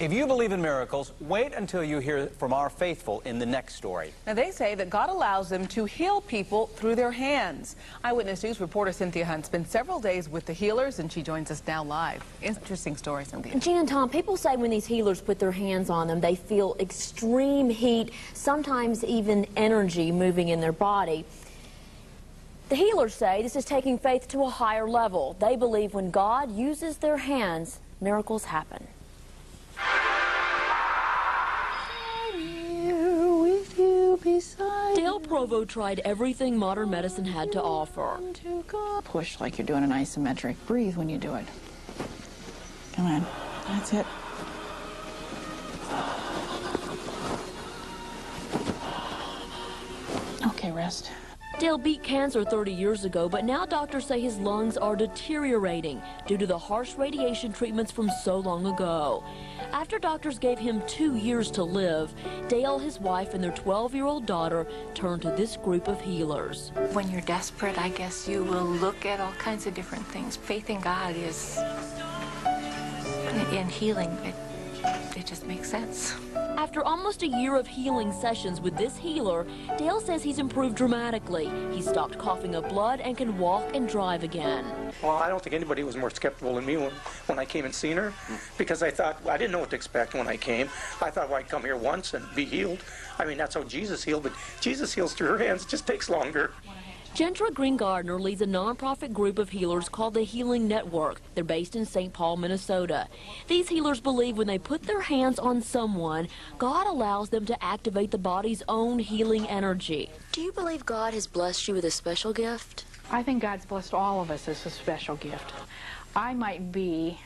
If you believe in miracles, wait until you hear from our faithful in the next story. Now, they say that God allows them to heal people through their hands. Eyewitness News reporter Cynthia Hunt spent several days with the healers, and she joins us now live. Interesting story, Cynthia. Gene and Tom, people say when these healers put their hands on them, they feel extreme heat, sometimes even energy moving in their body. The healers say this is taking faith to a higher level. They believe when God uses their hands, miracles happen. Dale Provo tried everything modern medicine had to offer. Push like you're doing an isometric. Breathe when you do it. Come on. That's it. Okay, rest. Dale beat cancer 30 years ago, but now doctors say his lungs are deteriorating due to the harsh radiation treatments from so long ago. After doctors gave him 2 years to live, Dale, his wife, and their 12-year-old daughter turned to this group of healers. When you're desperate, I guess you will look at all kinds of different things. Faith in God is, in healing, it just makes sense. After almost a year of healing sessions with this healer, Dale says he's improved dramatically. He stopped coughing up blood and can walk and drive again. Well, I don't think anybody was more skeptical than me when I came and seen her, because I thought, I didn't know what to expect when I came. I thought, well, I'd come here once and be healed. I mean, that's how Jesus healed, but Jesus heals through her hands. It just takes longer. Jaentra Green Gardner leads a nonprofit group of healers called the Healing Network. They're based in St. Paul, Minnesota. These healers believe when they put their hands on someone, God allows them to activate the body's own healing energy. Do you believe God has blessed you with a special gift? I think God's blessed all of us as a special gift. I might be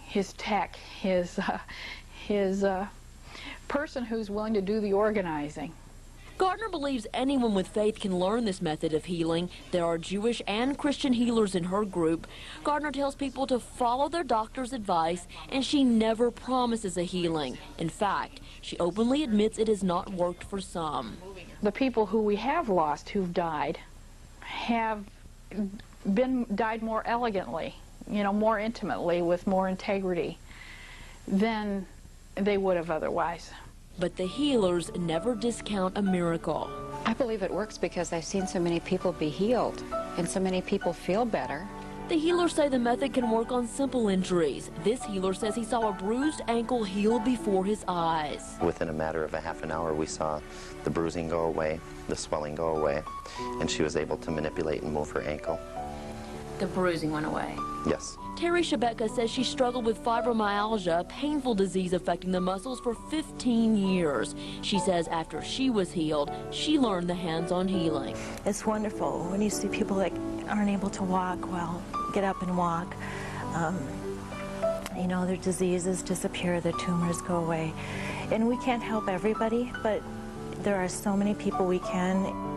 his tech, his person who's willing to do the organizing. Gardner believes anyone with faith can learn this method of healing. There are Jewish and Christian healers in her group. Gardner tells people to follow their doctor's advice, and she never promises a healing. In fact, she openly admits it has not worked for some. The people who we have lost who've died have died more elegantly, more intimately, with more integrity than they would have otherwise. But the healers never discount a miracle. I believe it works because I've seen so many people be healed and so many people feel better. The healers say the method can work on simple injuries. This healer says he saw a bruised ankle heal before his eyes. Within a matter of a half an hour, we saw the bruising go away, the swelling go away, and she was able to manipulate and move her ankle. The bruising went away. Yes. Terry Shebeka says she struggled with fibromyalgia, a painful disease affecting the muscles, for 15 years. She says after she was healed, she learned the hands-on healing. It's wonderful when you see people that aren't able to walk well, get up and walk. Their diseases disappear, their tumors go away. And we can't help everybody, but there are so many people we can.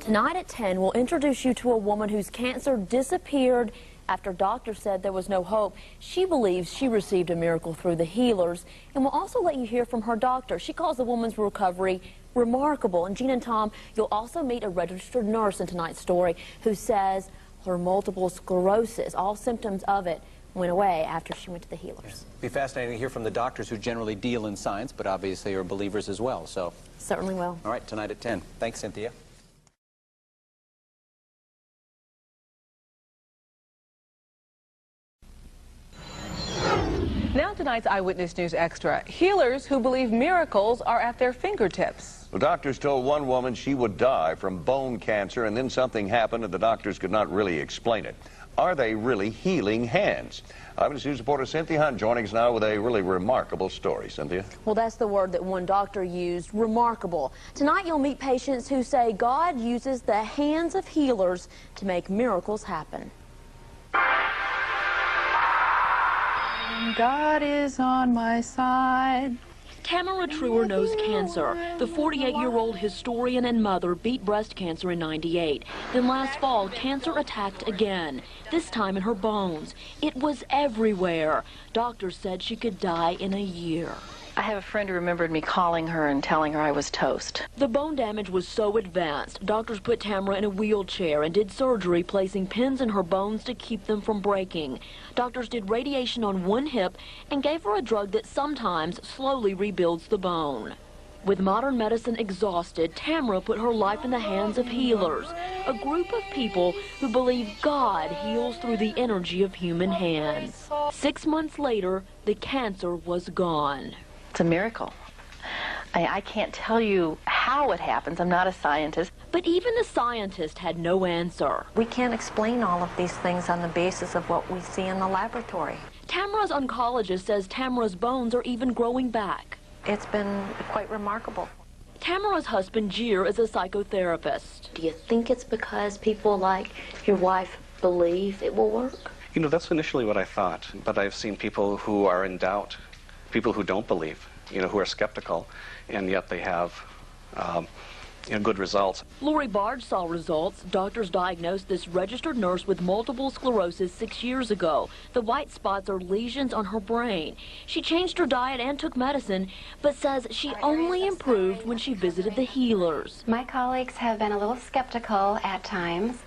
Tonight at 10, we'll introduce you to a woman whose cancer disappeared after doctors said there was no hope. She believes she received a miracle through the healers, and we'll also let you hear from her doctor. She calls the woman's recovery remarkable. And Gene and Tom, you'll also meet a registered nurse in tonight's story who says her multiple sclerosis, all symptoms of it, went away after she went to the healers. It'll be fascinating to hear from the doctors who generally deal in science, but obviously are believers as well. So certainly will. All right, tonight at 10. Thanks, Cynthia. Now tonight's Eyewitness News Extra. Healers who believe miracles are at their fingertips. The doctors told one woman she would die from bone cancer, and then something happened and the doctors could not really explain it. Are they really healing hands? Eyewitness News reporter Cynthia Hunt joining us now with a really remarkable story. Cynthia? Well, that's the word that one doctor used, remarkable. Tonight you'll meet patients who say God uses the hands of healers to make miracles happen. God is on my side. Tamara Truer knows cancer. The 48-year-old historian and mother beat breast cancer in '98. Then last fall, cancer attacked again, this time in her bones. It was everywhere. Doctors said she could die in a year. I have a friend who remembered me calling her and telling her I was toast. The bone damage was so advanced, doctors put Tamara in a wheelchair and did surgery, placing pins in her bones to keep them from breaking. Doctors did radiation on one hip and gave her a drug that sometimes slowly rebuilds the bone. With modern medicine exhausted, Tamara put her life in the hands of healers, a group of people who believe God heals through the energy of human hands. 6 months later, the cancer was gone. It's a miracle. I can't tell you how it happens. I'm not a scientist. But even the scientist had no answer. We can't explain all of these things on the basis of what we see in the laboratory. Tamara's oncologist says Tamara's bones are even growing back. It's been quite remarkable. Tamara's husband, Jaentra, is a psychotherapist. Do you think it's because people like your wife believe it will work? You know, that's initially what I thought, but I've seen people who are in doubt, people who don't believe, you know, who are skeptical, and yet they have good results. Lori Bard saw results. Doctors diagnosed this registered nurse with multiple sclerosis 6 years ago. The white spots are lesions on her brain. She changed her diet and took medicine, but says she only improved when she visited the healers. My colleagues have been a little skeptical at times,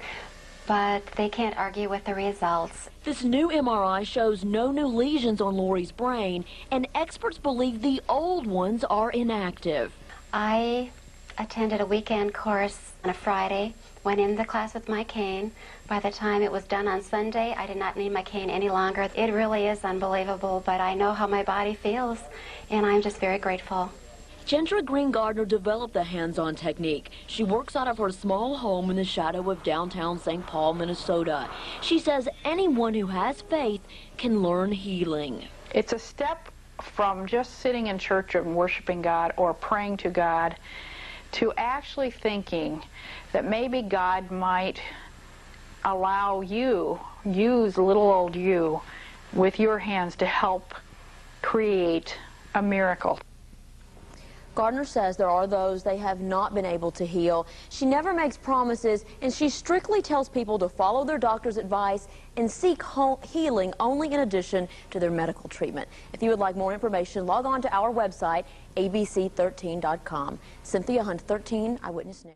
but they can't argue with the results. This new MRI shows no new lesions on Lori's brain, and experts believe the old ones are inactive. I attended a weekend course on a Friday, went in the class with my cane. By the time it was done on Sunday, I did not need my cane any longer. It really is unbelievable, but I know how my body feels, and I'm just very grateful. Jaentra Green Gardner developed the hands-on technique. She works out of her small home in the shadow of downtown St. Paul, Minnesota. She says anyone who has faith can learn healing. It's a step from just sitting in church and worshiping God or praying to God to actually thinking that maybe God might allow you, use little old you, with your hands to help create a miracle. Gardner says there are those they have not been able to heal. She never makes promises, and she strictly tells people to follow their doctor's advice and seek healing only in addition to their medical treatment. If you would like more information, log on to our website, abc13.com. Cynthia Hunt, 13 Eyewitness News.